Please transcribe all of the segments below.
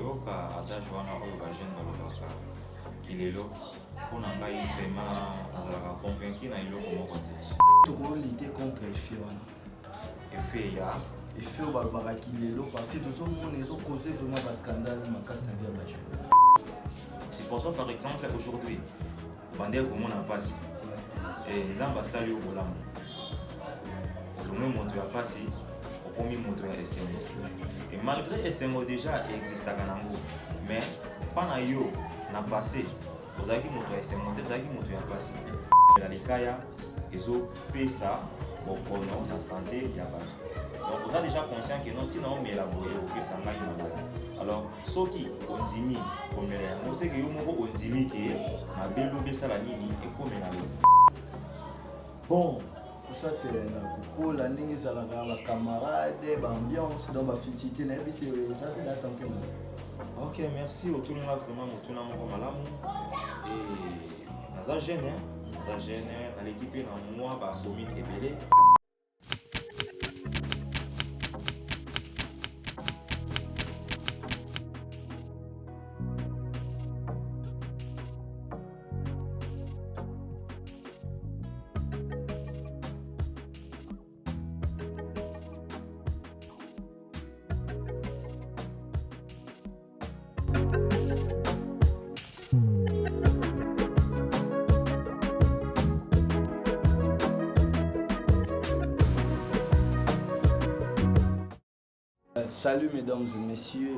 koyoka adage wana oyo bajeune balobaka kilelo mpona ngai vraiment nazalaka convaincu na eloko moko te tokolite contre effet wana effet ya effet oyo balobaka kilelo parce que tozomona ezocause vraiment bascandale makasi na vie ya bajeune. supposons par exemple aujourd'hui bandeki komona mpasi nzambe asali yo bolamu olongwe moto ya mpasi okomi moto ya esengo et malgré esengo déjà existaka nango mais mpa na yo na passé ozalaki moto ya esengo te ezalaki moto ya mpasi na likaya ezopesa bokono na santé ya bato donc oza déjà conscient ke no ntina omela boye opesa ngai maladi alors soki ondimi komela yango seke yo moko ondimi ke mabelo besala nini ekomela yo bon soit na kokola ndenge ezalaka bacamarade baambiance donc bafitité nayebi te eza mpe datanke ma. Ok, merci otuninga vraiment motuna moko malamu et naza jeune na l'équipe na moi ba commune ebele. Salut mesdames et messieurs,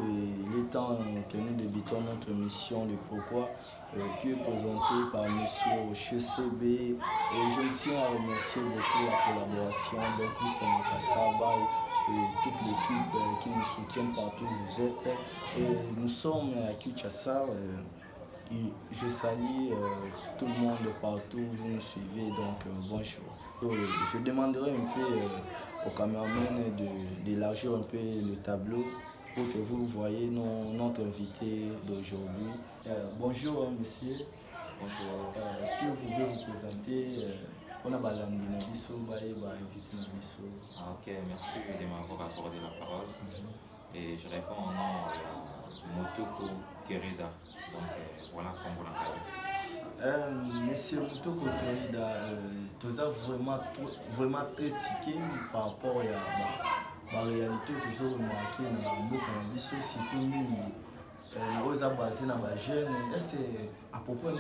il est temps que nous débutons notre mission de Pourquoi qui est présentée par monsieur CB et je tiens à remercier beaucoup la collaboration de Christian Makastaba et toute l'équipe qui nous soutient partout où vous êtes. Et nous sommes à Kinshasa. Je salue tout le monde partout où vous nous suivez, donc bonjour. Je demanderai un peu au caméraman d'élargir un peu le tableau pour que vous voyez notre invité d'aujourd'hui. Bonjour monsieur. Bonjour. Si vous pouvez vous présenter, on a Balandi Nabiso, invité Nabiso. Ok, merci de m'avoir accordé la parole. Et je réponds au nom de Motoko Kerida. Donc voilà comme vous Monsieur Motoko Kerida, tu as vraiment très tiqué par rapport à la réalité que tu as remarqué dans le monde, surtout nous, nous sommes basés dans les jeunes. Est-ce à propos de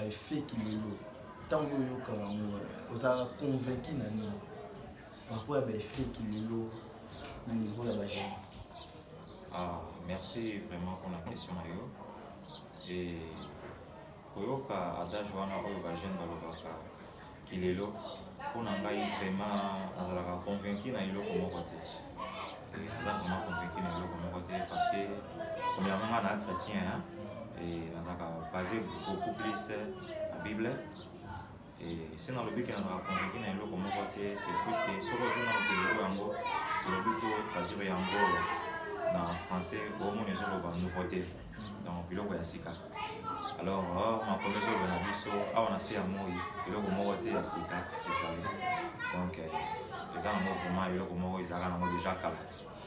l'effet qui est là? Tant que vous êtes convaincu par rapport à l'effet qui est là au niveau de la jeune. Merci vraiment pour la question. Et koyoka adage wana oyo bajeune balobaka kilelo mpona ngai vraiment nazalaka convaincu na eloko moko te naza vraiment convaincu na eloko moko te parce que premièrement nga na chrétien et nazalaka basé beaucoup plus na bible et si nalobi ke nazalaka convaincu na eloko moko te c'est puisque soki ozwi na kilelo yango tolobi to traduire yango na français bomona ezoloba nouveauté donc biloko ya sika alors makomi ezoloba na biso awa na se ya moi biloko moko te ya sika ezali donc eza nango vraiment biloko moko ezalaka nango déjà kala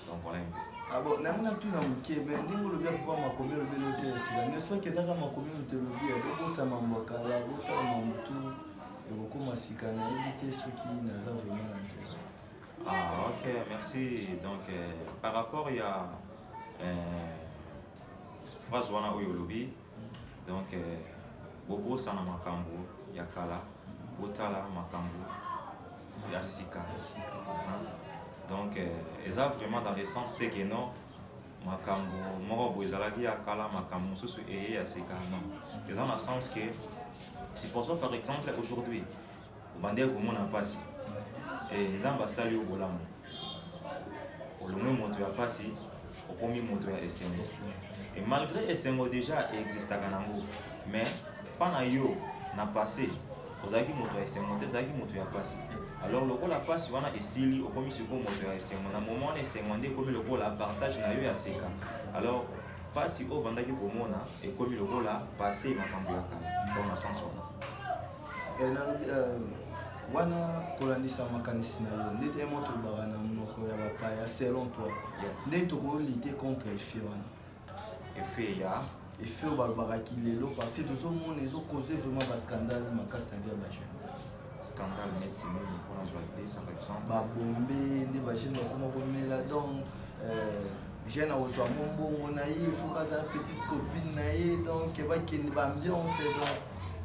donc voilà un peu. Bon namona tuna moke me ndenge olobi ya papa makomi olobeli ote ya sika nesoi ezaka makomi motelobi ebokosama mbokala botala mamutu ekokoma sika nayebi te soki naza vraiment na nzela. Ok, merci. Donc, par rapport il y a phrase wana oyo lobi donc bobo sana makambo ya kala botala makambo ya sika donc eza vraiment dans le sens te que non makambo moko boye ezalaki ya kala makambo mosusu eye ya sika non eza na sens que supposons par exemple aujourd'hui obandeki komona mpasi nzambe asali yo bolamu olongwe moto ya mpasi okomi moto ya esengo et malgré esengo déjà existaka nango mais mpa na yo na passé ozalaki moto ya esengo te ezalaki moto ya mpasi alors lokola mpasi wana esili okomi sikoyo moto ya esengo na moment wana esengo nde ekomi lokola partage na yo ya sika alors mpasi oyo bandaki komona ekomi lokola passé makambo ya kala donc na sens wana wana kolandisa makanisi na yo ndete moto baka na monoko ya bapaya selon toi ndenge tokolite contre effet wana. effet ya effet au balbaraki lelo parce que tout le monde les ont causé vraiment un scandale ma casse na vie scandale médecin pour la joie par exemple ba bombé ne ba jeune comme komela donc jeune ozwa mbongo na ye il faut ka sa petite copine na ye donc ba kende ba ambiance bon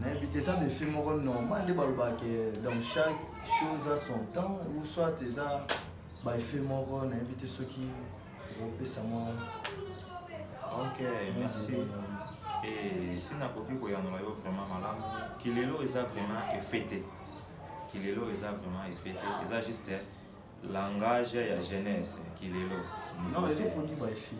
na éviter ça me fait moko normal les balbaraki dans chaque chose à son temps ou soit ça ba effet moko na éviter ceux qui repèsent moi. Ok, merci. Et si n'a pas pu vraiment malade, Kilelo est vraiment fêté. Kilelo est vraiment fêté. C'est juste langage et jeunesse. Kilelo. Non, mais c'est pour dire bah effet.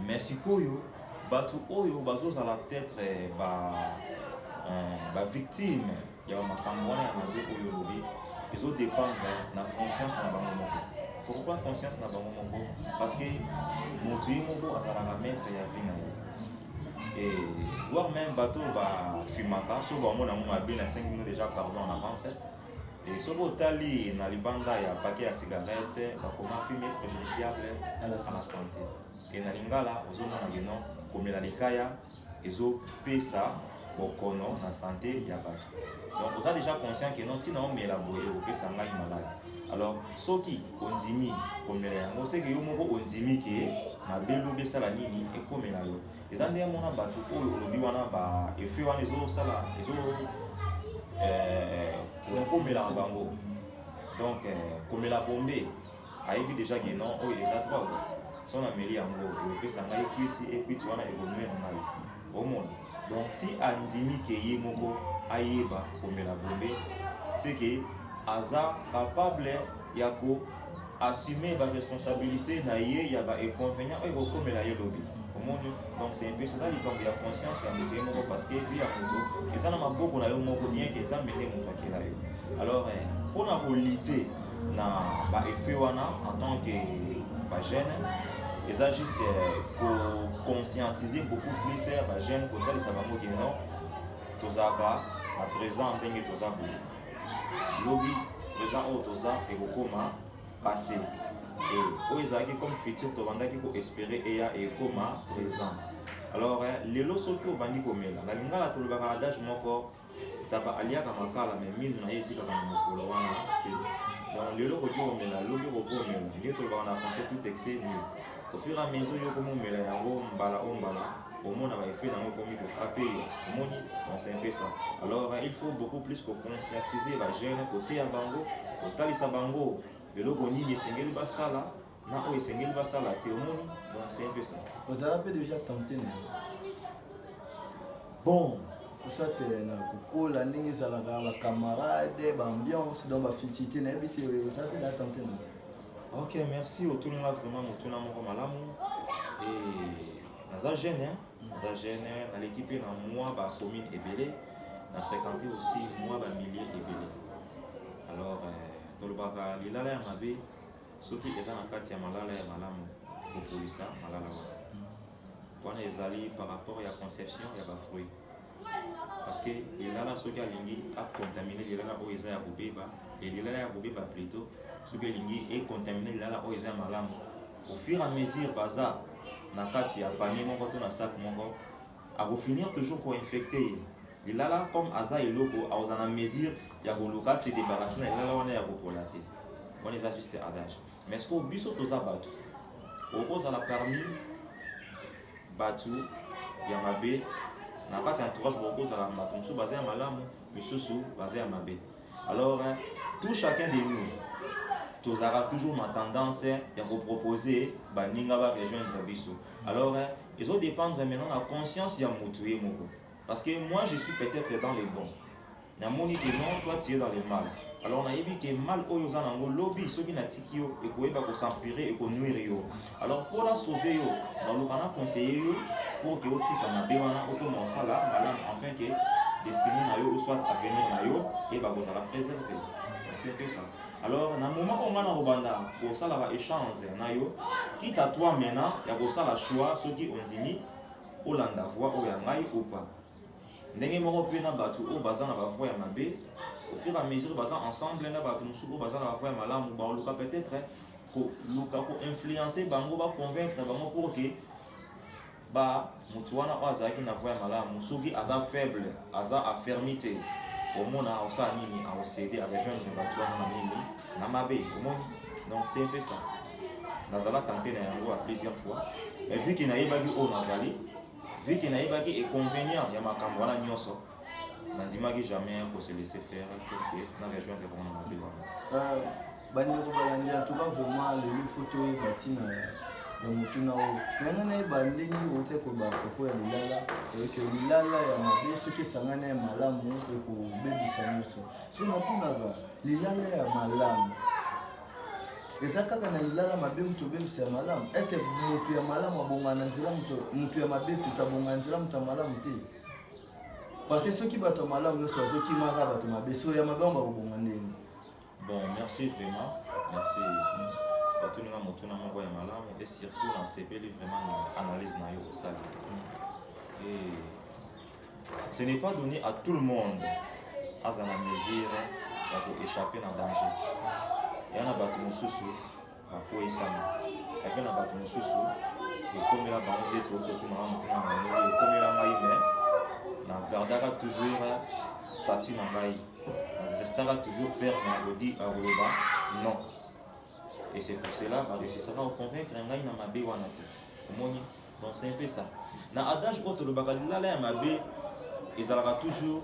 Merci Koyo. Batu Oyo bazo à la tête ba victime. Il y a ma camarade à la Oyo lobi. Ils ont dépendre de la conscience na bango. Pourquoi conscience na bango moko? Parce que motu moko azalaka maître ya vie na ye. Et voire même bateau ba fumaka so ba mona mo mabe na 5 minutes déjà pardon en avance. Et so bo tali na libanda ya paquet ya cigarette ba comment fumer préjudiciable à la santé. Et na lingala ozomona geno komela likaya ezo pesa bokono na santé ya bato. Donc vous êtes déjà conscient que non tina on met la boye au pesa ngai malade. Alors, ce qui ondimi comme les c'est que yo moko ondimi qui na belo be sala nini et comme la yo. Les andé mona batu o lobi wana ba e fait wana ezo sala ezo comme la bango. Donc comme la bombée a vu déjà que non o les atwa son ameli yango e pesa ngai et puis wana e bonne na ngai. Au monde. Donc ti andimi ke ye moko ayeba comme la bombée c'est que aza capable yako assumer la responsabilité na ye ya ba inconvénient et comme la ye lobby donc c'est un peu ça li comme ya conscience ya mutu moko parce que vie ya mutu et ça na maboko na yo moko bien que ça mende mutu akela yo alors pour na polité na ba effet wana en tant que ba jeune et ça juste pour conscientiser beaucoup plus ba jeune ko tali sa bango ki non tozaka à présent ndenge tozaka lobby présent au toza et koma passé et oizaki comme futur tobandaki ko espérer et koma présent alors les lots soki obandi komela na lingala tolobaka adage moko taba aliaka makala mais mine na yezika na mokolo wana donc les lots ko komela lobby ko komela ngi tolobaka na français tout excès nul au fur et à mesure yo komela yango mbala au monde va effet dans le commis de frapper au monde donc c'est un peu ça alors il faut beaucoup plus que conscientiser la jeune côté à bango au talisa bango le logo ni les singles basala na o singles basala te au monde donc c'est un peu ça vous avez déjà tenté bon ça c'est na koko la ndenge ezalaka ba camarade ba ambiance dans ba fitité na bité ça c'est la tenté ok merci autour de vraiment motuna moko malamu et naza jeune dans l'équipe na moi ba commune ebele na fréquenté aussi moi ba milliers ebele alors tolobaka lilala ya mabe soki eza na kati ya malala ya malamu kopolisa malala wana ezali par rapport ya conception ya ba fruit parce que lilala soki alingi a contaminé lilala oyo eza ya kobeba et lilala ya kobeba plutôt soki alingi e contaminé lilala oyo eza ya malamu au fur et à mesure baza na kati ya panier moko to na sac moko a finir toujours ko infecté lilala comme aza eloko a na mesure ya koluka se débarrasser na lilala wana ya kopolate wana eza juste adage mais ce que biso toza batu okozala parmi batu ya mabe na kati ya entourage bokozala bato mosusu baza ya malamu misusu baza ya mabe alors tout chacun de nous tozala toujours ma tendance ya proposer baninga ba rejoindre biso alors ils ont dépendre maintenant de la conscience ya mutu ye moko parce que moi je suis peut-être dans les bons na moni que non toi tu es dans les mal alors na yebi que mal oyo za nango lobby soki na tiki yo e koyeba ko s'empirer et ko nuire yo alors pour la sauver yo dans le canal conseiller yo pour que otika na be wana o ko sala malam afin que destinée na yo soit avenir na yo et ba ko la préserver c'est que ça alors na moment où on a robanda pour ça la échange na yo quitte à toi maintenant ya ko ça la choix soki onzimi olanda voix o ya ngai ou pas ndenge moko pe na batu o baza na ba voix ya mabe au fur et à mesure baza ensemble na batu musuko baza na ba voix ya malamu ba luka peut-être ko luka ko influencer bango ba convaincre bango pour que ba mutu wana oyo azalaki na voie ya malamu soki aza faible aza affermi te omona aosala nini aosede arejoindre bato wana na nini na mabe omoni. Donc c'est un peu ça. Nazala tenté na yango à plusieurs fois mais vu que nayebaki oyo nazali vu que nayebaki inconvénient ya makambo wana nyonso nandimaki jamais se laisser faire quelque na rejoindre vraiment na mabe wana. Bandeko balandi en tout cas vraiment lelo photo oyeba ntina ya motuna oyo nanga nayeba ndenge ote koba propos ya lilala ke lilala ya mabe soki esangani ya malamu ekobebisa nyonso so natunaka lilala ya malamu eza kaka na lilala mabe moto obebisa ya malamu ese moto ya malamu abonga na nzela moto ya mabe tutabonga na nzela moto ya malamu te parce que soki bato ya malamu nyonso bazokimaka bato mabe so ya mabe yango bakobonga ndenge. Bon, merci vraiment. Merci. Pour tout le monde, et surtout dans CPL, vraiment, analyse au salle. Et ce n'est pas donné à tout le monde à la mesure pour échapper dans le danger. Il y en a battu mon sous pour échapper. Il y en a battu mon sous et comme il a bandé tout le monde, comme il a maïmé, on gardera toujours statut dans le restera toujours ferme à dire à Oloba non. Et c'est pour cela que c'est ça va convaincre un gars dans ma bé wana te. Donc c'est un peu ça. Dans adage autre le bakalila la mabe ils aura toujours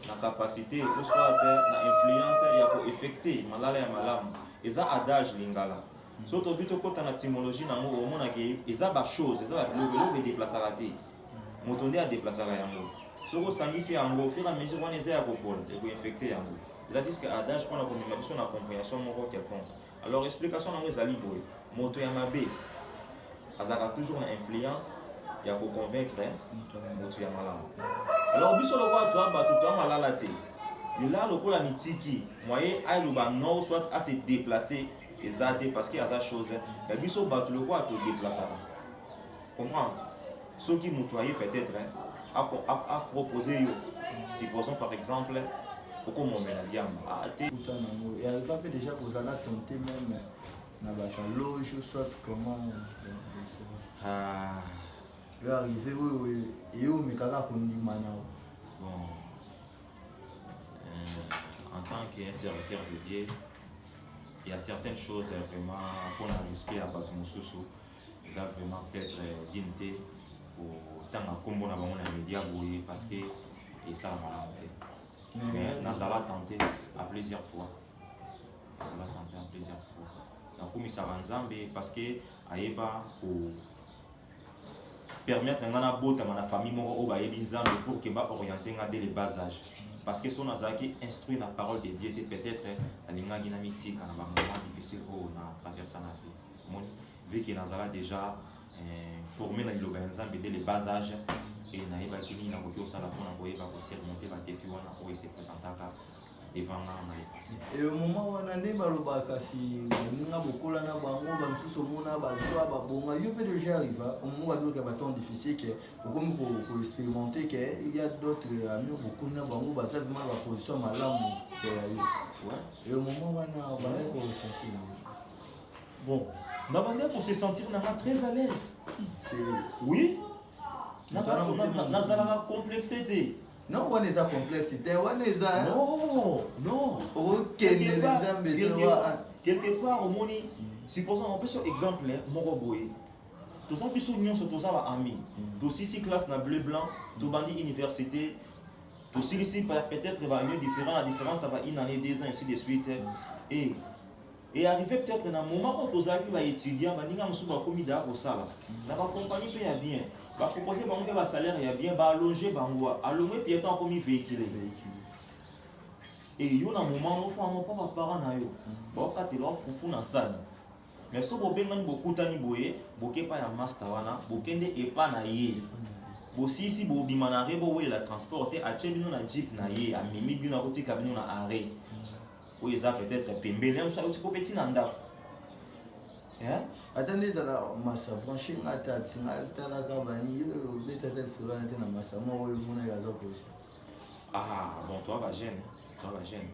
la capacité ou soit na influence ya ko effecter malala ya malamu. Ils a adage lingala. Surtout bito kota na étymologie na mo omona ke eza ba chose eza ba lobelo déplacer raté. Motonde a déplacer yango. Soko sangisi yango au fur et à mesure on eza ya kopol et ko infecter yango. C'est-à-dire que adage pour la communication, la compréhension quelconque. Alors explication dans les aliboués, moto ya mabe, azaka toujours une influence, il y a pour convaincre moto ya malamu. Alors biso le quoi toi batu toi malala te. Il a le la mitiki, moyen à le non soit à se déplacer et zade parce qu'il y a des choses. Mais biso batu le quoi te déplacer. Comprends? Ce qui motoyer peut-être à proposer yo. Supposons par exemple comme on met la gamme. Et elle va déjà vous allez tenter même dans la loge soit comment. Le arrivé oui et où mais kaka kondi mana. Bon. En tant que serviteur de Dieu, il y a certaines choses vraiment qu'on a respect à battre mon sous-sous. Ils ont vraiment peut-être dignité pour tant à combo na bango na média parce que et ça m'a monté. Mais Nazala tenté à plusieurs fois. Nazala tenté à plusieurs fois. Donc, ça va parce que Aïba pour permettre à la famille pour que va orienter dès le bas âge. Parce que son Nazaki instruit la parole de Dieu, peut-être à l'ingénieur dynamique, à un moment difficile pour traverser la vie. Vu que Nazala déjà formé dans l'organisation dès le bas âge. Et naïba kini na koki osala pona koyeba ko surmonter ba défi wana oyo se présentaka devant na passé. Et au moment où on a des balobaka si ninga bokola na bango ba msusu mona ba joa ba bonga yo peut déjà arriver au moment où il y a des temps difficile que comme pour expérimenter que il y a d'autres amis beaucoup na bango ba ça vraiment la position malamu que ouais. Et au moment où on a ko ressentir bon na bande pour se sentir na très à l'aise. C'est oui. Nazala complexité. Non, on est à complexité, on est à. Non, non. Quelque part, au moni, supposons on peut sur exemple, Moroboé. Tout ça, puis union sur tout ça, ami. Tout ici, classe na bleu blanc, tout bandit université. Tout ici, peut-être, va une différence. La différence, ça va une année, 2 ans, ainsi de suite. Et arriver peut-être dans un moment où tu as étudié, tu as commis d'art au salaire. La compagnie paye bien. Va proposer un salaire bien, va allonger, allonger puis étant comme véhiculé. Et il y a un moment où il faut un parent na yo. Bon quand tu leur foufou na salle. Mais si vous avez beaucoup tani boye, boké pas ya master wana, bokende et pas na yé. Bo si bo bimanare bo la transporter a tchebino na jeep na yé, a mimi bino côté cabine na arrêt. Oui, ça peut-être pembele, ça aussi petit nanda. Attendez, ça là, massa branché, ma tête, c'est la cabane, les têtes sur la tête, massa, moi, mon gazon aussi. Ah, bon, toi, va gêner, toi, va gêner.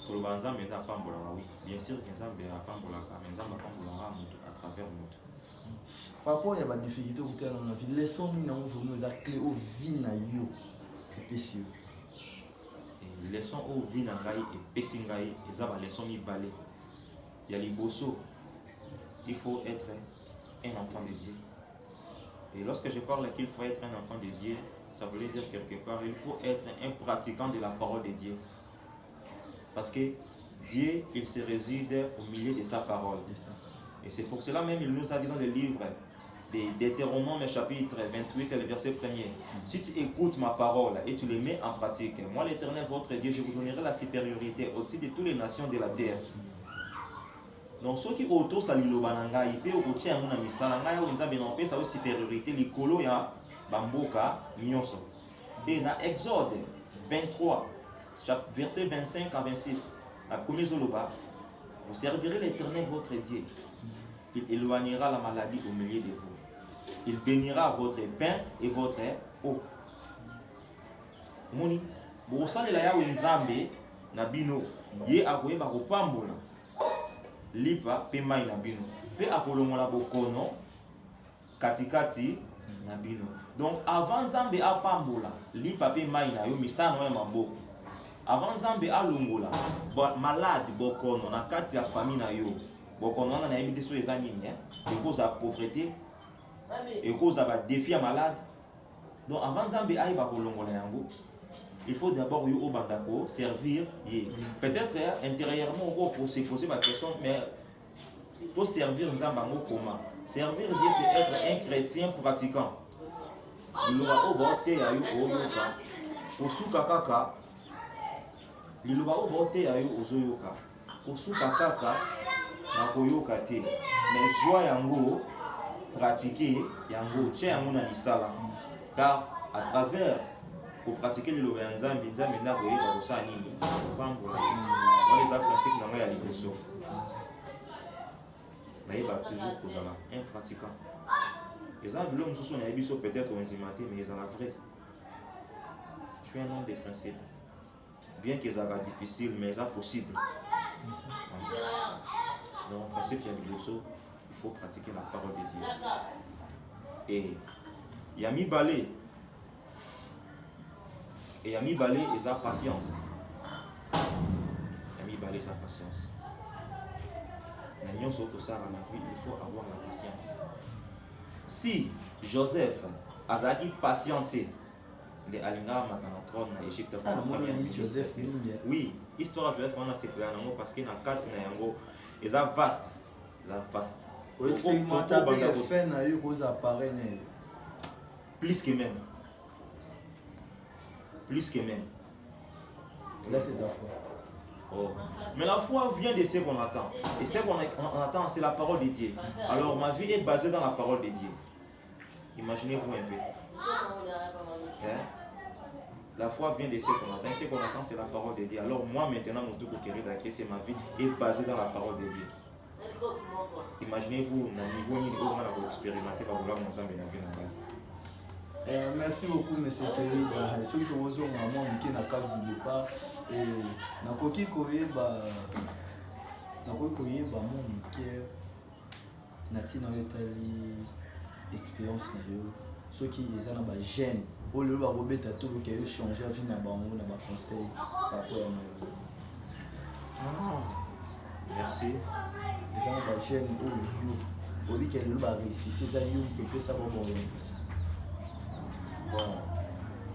Tout le banzam est à Pambola, oui. Bien sûr, qu'un zambé à Pambola, mais zamba Pambola à travers notre. Par rapport à la difficulté que tu as dans la vie, leçon ni non vraiment za clé au vie na yo que pécio. Et leçon au vie na ngai et pesingai eza ba leçon mi balé. Il y a liboso. Il faut être un enfant de Dieu. Et lorsque je parle qu'il faut être un enfant de Dieu, ça voulait dire quelque part, il faut être un pratiquant de la parole de Dieu. Parce que Dieu, il se réside au milieu de sa parole. Et c'est pour cela même, il nous a dit dans le livre de Deutéronome chapitre 28, le verset 1er. Si tu écoutes ma parole et tu les mets en pratique, moi l'Éternel, votre Dieu, je vous donnerai la supériorité au-dessus de toutes les nations de la terre. Donc ceux qui auto saliloba na ngai pe okotia yango na misala ngai oyo nzambe na opesa yo supériorité likolo ya bamboka nyonso. Et dans Exode 23 verset 25 à 26, la première zoloba, vous servirez l'Éternel votre Dieu. Il éloignera la maladie au milieu de vous. Il bénira votre pain et votre eau. Moni, bosalela ya nzambe na bino ye akoyeba kopambola lipa pe mai na bino pe akolongola bokono katikati na bino. Donc avant nzambe apambola lipa pe mai na yo misano ya maboko, avant nzambe alongola malade bokono na kati ya famille na yo, bokono wana na yebi te so eza nini cause ya pauvreté et cause ya défi ya malade. Donc avant nzambe ayeba kolongola yango, il faut d'abord yo obanda ko servir ye. Peut-être intérieurement on peut se poser la question, mais pour servir nzamba ngo comment? Servir Dieu, c'est être un chrétien pratiquant. Liloba obote ya yo oyoka kosuka kaka, liloba obote ya yo ozoyoka kosuka kaka na koyoka te, mais joie yango pratiquer yango tia yango na misala, car à travers pour pratiquer le loba nzambe nzambe na koyeba kosala nini pambola wana eza principe na ngai ya liboso. Naïba toujours kozala un pratiquant. Les enveloppes nous sont naïbi peut-être enzimate, mais ils en ont vrai. Je suis un homme de principe. Bien qu'ils soient difficile, mais c'est possible. Donc, en principe, il faut pratiquer la parole de Dieu. Et il y a mis balai. Et il y a mis balai et sa patience. Il y a mis balai et sa patience. Il faut avoir la patience. Si Joseph Azaki patienté, les Alinga Matanatron na Égypte, Joseph, oui, histoire de Joseph on a c'est clair parce que dans 4 na yango ils sont vaste, ils sont vaste. Plus que même. Plus que même. Là c'est ta foi. Oh. Mais la foi vient de ce qu'on attend. Et ce qu'on attend, c'est la parole de Dieu. Alors ma vie est basée dans la parole de Dieu. Imaginez-vous un peu. Hein? La foi vient de ce qu'on attend. Ce qu'on attend, c'est la parole de Dieu. Alors moi maintenant, mon tour c'est ma vie est basée dans la parole de Dieu. Imaginez-vous, dans le niveau où on a expérimenté par vouloir mon ensemble de la vie. Merci beaucoup, M. Félix. Ceux qui ont qui na case du départ. Et nakoki koyeba mon cœur natina yotali expérience na yo ceux qui eza na ba jeune au lieu ba robeta tout que yo changer vie na bango na ba conseil par rapport à merci. Eza na ba jeune au lieu que le ba réussir c'est ça yo que peut ça bon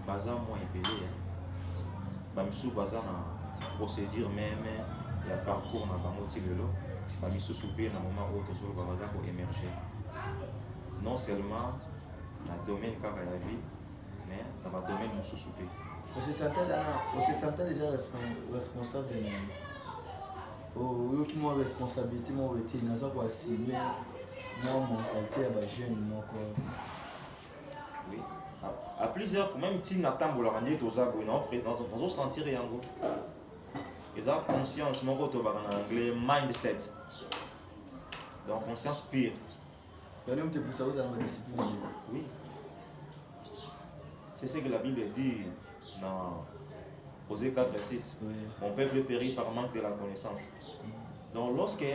baza moi épelé bamisu baza na procédure même ya parcours na bango ti lelo bamisusu pe na moment oyo tosoloba baza koémerger non seulement na domaine kaka ya vie mais na badomaine mosusu pe. On se sentait déjà responsable de nous. Qui m'a responsabilité moi été naza ko assumer moi mon qualité ya ba jeune moi quoi. Oui. À plusieurs fois, même si Nathan Boulagandé Tozago, on peut sentir yango. Ils ont conscience, mon côté en anglais, mindset. Donc conscience pire. Oui. C'est ce que la Bible dit dans Osée 4 et 6. Oui. Mon peuple périt par manque de la connaissance. Donc lorsque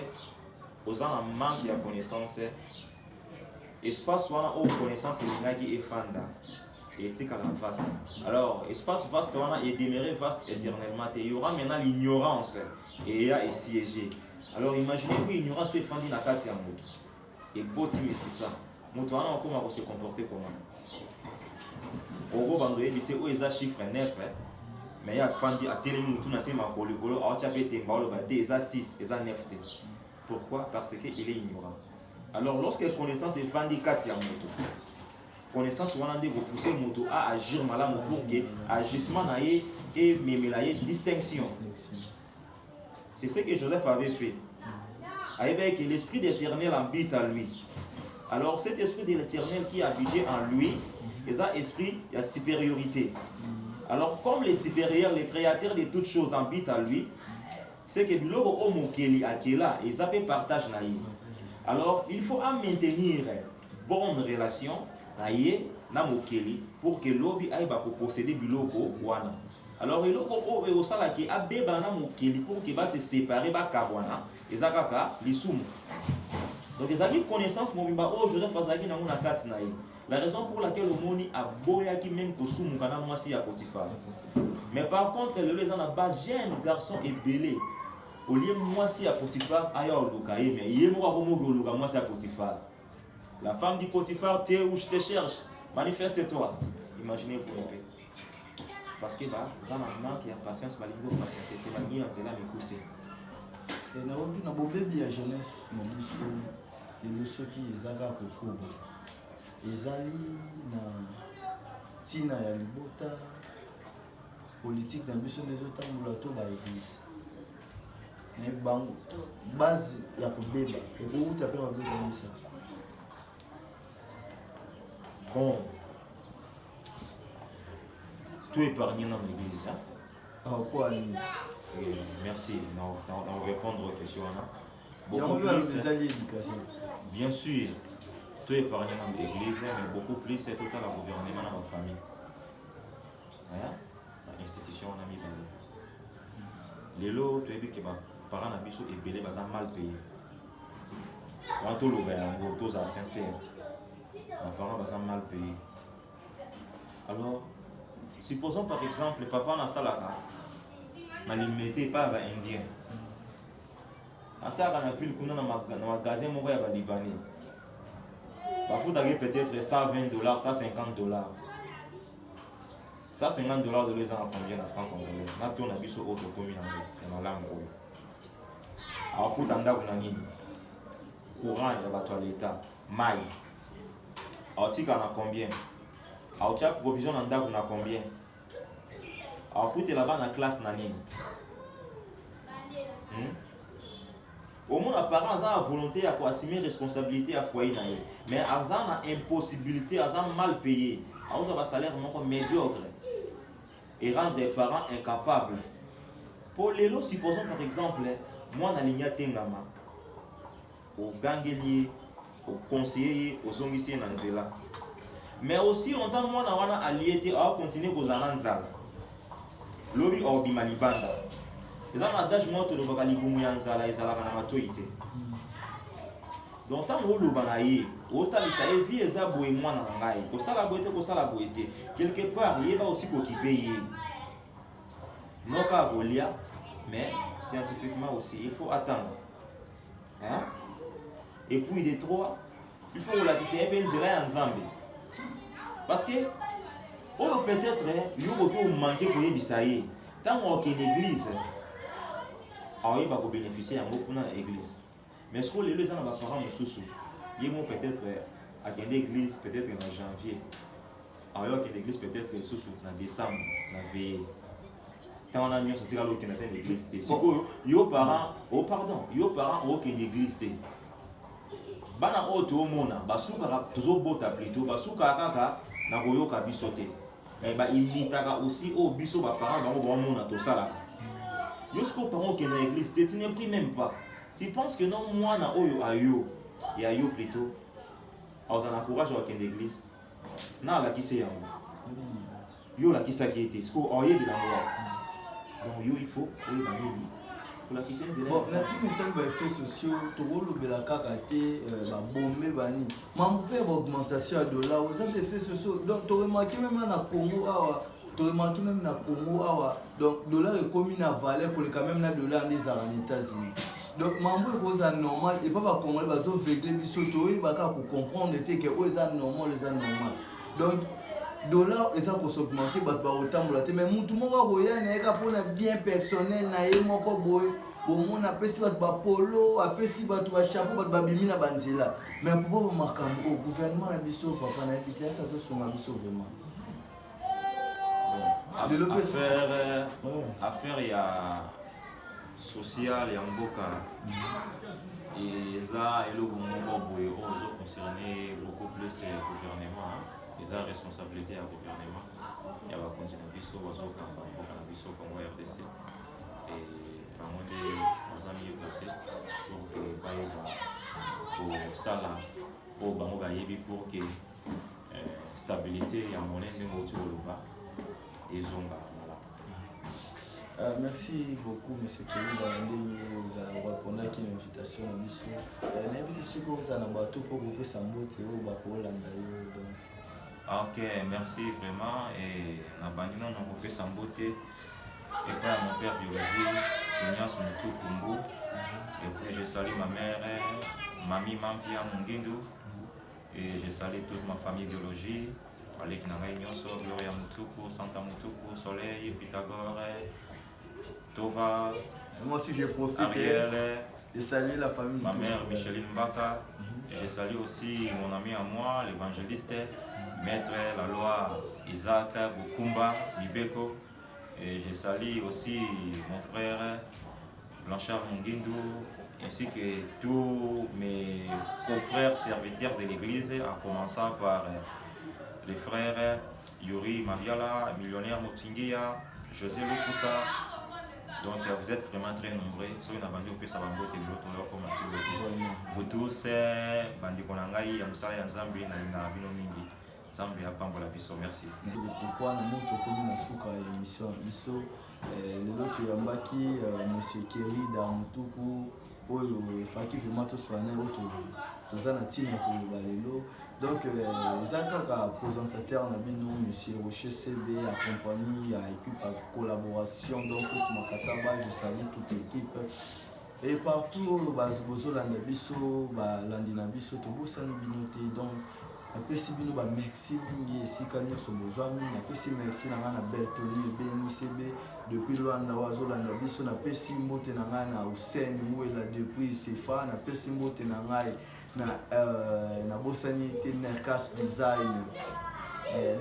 vous avez un manque de la connaissance, espace wana o connaissance elingaki efanda etikala vaste. Alors espace vaste wana est demeuré vaste éternellement. Il y aura maintenant l'ignorance et il y a siégé. Alors imaginez-vous ignorance efandi na kati ya moto. Et boti mais c'est ça. Moto wana okoma ko se comporter comment? Oro bandoye bise o eza chiffre 9 mais il y a fandi a télé moto na se makolo kolo a tchapé temba lo ba eza 6 eza 9 te. Pourquoi? Parce que il est ignorant. Alors lorsque connaissance est fandi kati ya moto, connaissance wana nde repousser moto à agir malamu pour que agissement na ye et memela ye distinction. C'est ce que Joseph avait fait. Avec que l'esprit d'Éternel habite en lui. Alors cet esprit de l'Éternel qui habitait en lui, c'est un esprit de supériorité. Alors comme les supérieurs, les créateurs de toutes choses habitent en lui, c'est que biloko omo keli akela et ça peut partage na ye. Alors il faut maintenir bonne relation na ye na mokeli pour que lobi aille ba posséder biloko wana. Alors il faut au sala qui abeba na mokeli pour que va se séparer ba kabwana ezakaka lisumu. Donc les amis connaissance mobimba oh Joseph azaki na mona kati na ye. La raison pour laquelle le moni a boyaki même kosumu kana mwasi ya Potiphar. Mais par contre les gens là-bas jeune garçon est belé. Au lieu mwasi ya Potiphar aya oluka ye mais yemo ko mo oluka mwasi ya Potiphar. La femme dit Potiphar, tu es où je te cherche, manifeste-toi. Imaginez-vous un peu. Parce que bah, ça m'a manqué de patience, ma ligne de patience, et ma ligne de la m'écoute. Et na obi na bobebi ya jeunesse na biso et ceux qui ezaka kokoba. Ezali na tina ya libota politique na biso nezotambola to ba église. Mais bang base ya kobeba et où tu appelles ba beba ça. Bon, tout épargné dans l'église. Hein? Ah, quoi? Merci. On va répondre aux questions. Beaucoup plus, bien sûr, tout épargné dans l'église, mais beaucoup plus, c'est tout à la gouvernement dans ma famille. Hein? L'institution, on a mis les lots, tu as vu que mes parents ont été belés, ils ont mal payé. On a tout le tout ça sincère. Mes parents sont mal payés. Alors, supposons par exemple, papa n'a pas la mais il ne mettait pas indien. À ça, on a vu le magasin libanais. Parfois, tu as peut-être $120, $150. $150 de les ans à combien de francs congolais? Maintenant, on a vu sur autre commune dans la langue. Alors, il faut t'en courant, il y a l'État. Maï. Alors, tu as combien? Alors, tu as provision en dag, on a combien? Alors, il faut là-bas dans la classe nanine. Au moins, les parents ont la volonté d'assumer la responsabilité à foyer. Mais ils ont l'impossibilité, ils ont mal payé. Ils ont un salaire médiocre. Et rendre les parents incapables. Pour les lots, supposons par exemple, moi, dans l'Igna Tengama, au Gangelier, au conseiller, au Zongissi Nanzela. Mais aussi longtemps, moi, on a allié à continuer aux Ananzala. Lobby au Bimalibanda. Les gens d'âge montent le Bakaliboumou Yanzala et Zala Matoïté. Donc, tant que vous avez autant de ça, et vie est aboué moi dans la gaille. Au salaboité, au salaboité. Quelque part, il y a aussi pour qui paye. Non pas à Golia, mais scientifiquement aussi, il faut attendre. Hein? Et puis, des trois, il faut que la question soit en Zambie. Parce que, peut-être, il y a manqué pour y aller. Tant qu'on est une église, il va bénéficier de l'église. Mais ce que les gens ont parents sous ils vont peut-être à l'église peut-être en janvier. Alors que l'église peut-être sous en décembre, en veille. Tant on a mis sorti à l'autre l'église. C'est que les parents, pardon, les parents ont une église. Bana oto mona basuka toujours bota plutôt basuka kaka na koyoka bisote. Mais ba imitaka aussi au biso ba parents bango ba mona to sala. Jusqu'au parents qui dans l'église, tu ne pries même pas. Tu penses que non moi na oyo ayo et ayo plutôt. Alors ça encourage à l'église. Na la qui c'est yango. Yo la qui ça qui était. Ce qu'on oye de la moi. Donc yo il faut oye ba nini. Bon, nati metali ba effets sociaux, tokolobela kaka te ba bombe bani. Mambo pe ba augmentation ya dollar, aux effets sociaux. Donc tu remarqué même na Congo awa, tu remarqué même na Congo awa, donc dollar est commis na valeur pour le quand même na dollar des États-Unis. Donc mambo est normal et pas ba Congolais bazo vegle biso to ba ka ko comprendre te que o eza normal, eza normal. Donc dollar eza ko s'augmenter ba otambola te mais mutu moko koya na eka pona bien personnel na ye moko boy. Bon, apesi bato ba polo, apesi bato ba chapeau, bato ba bimi na banzela. Mais pour pas makambo au gouvernement na biso papa na bitya ça so soma biso vraiment. Affaire ya social ya mboka et ça et le gouvernement ozo concerné beaucoup plus le gouvernement. Les responsabilités à gouvernement. Il y a la continuité biso bazo kamba mboka na biso Congo RDC. Et vraiment des amis placés pour que pour ça là au bango bayebi pour que stabilité ya monnaie ndenge autour le bas et zonga voilà. Merci beaucoup monsieur Kelly Bandeni za répondre à une invitation à biso. Na biti siko za na bato pour couper sa mbote au ba ko landa yo donc. OK, merci vraiment et na bandina na couper sa mbote. Et puis à mon père biologique, Ignace Moutou Kumbu. Et puis je salue ma mère, Mami Mampia Mungindu. Et je salue toute ma famille biologique. Alek Nanga Ignoso, Gloria Moutoukou, Santa Moutoukou, Soleil, Pythagore, Tova. Moi aussi j'ai profité. Ariel. Je salue la famille. Ma mère Micheline Mbaka. Je salue aussi mon ami à moi, l'évangéliste, maître la loi Isaac Bukumba Mibeko. Et je salue aussi mon frère Blanchard Mungindu ainsi que tous mes confrères serviteurs de l'église, à commencer par les frères Yuri Mabiala, Millionnaire Motingia, José Lukusa. Donc vous êtes vraiment très nombreux. Vous tous, Bandi Konangai, Yamsala Yanzambi, Nabino Mingi. Merci. Pourquoi nous avons na suka émission biso le loto yambaki monsieur Kelly Damutuku oyo faki vraiment to soigner auto tozana tina ko balelo donc ezaka présentateur na bino monsieur Rocher CB accompagné à équipe à collaboration donc pour Makasaba je salue toute l'équipe et partout bazolanda biso ba landina biso to bosana binoté donc apesi bino ba merci mingi esika nyonso bozwami napesi merci na ngana Bertoli ebeni sebe depuis Luanda wazolanda biso napesi mbote na ngana Hussein Mwela depuis Sefa napesi mbote na ngai na bosani te Nerkas Design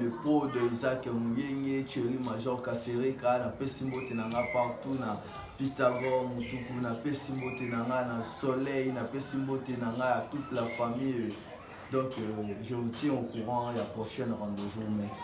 le pot de Isaac Muyenge Thierry Major Kasereka napesi mbote na nga partout na Pythagore Mutuku napesi mbote na nga na Soleil napesi mbote na nga à toute la famille. Donc, je vous tiens au courant et à la prochaine rendez-vous. Merci.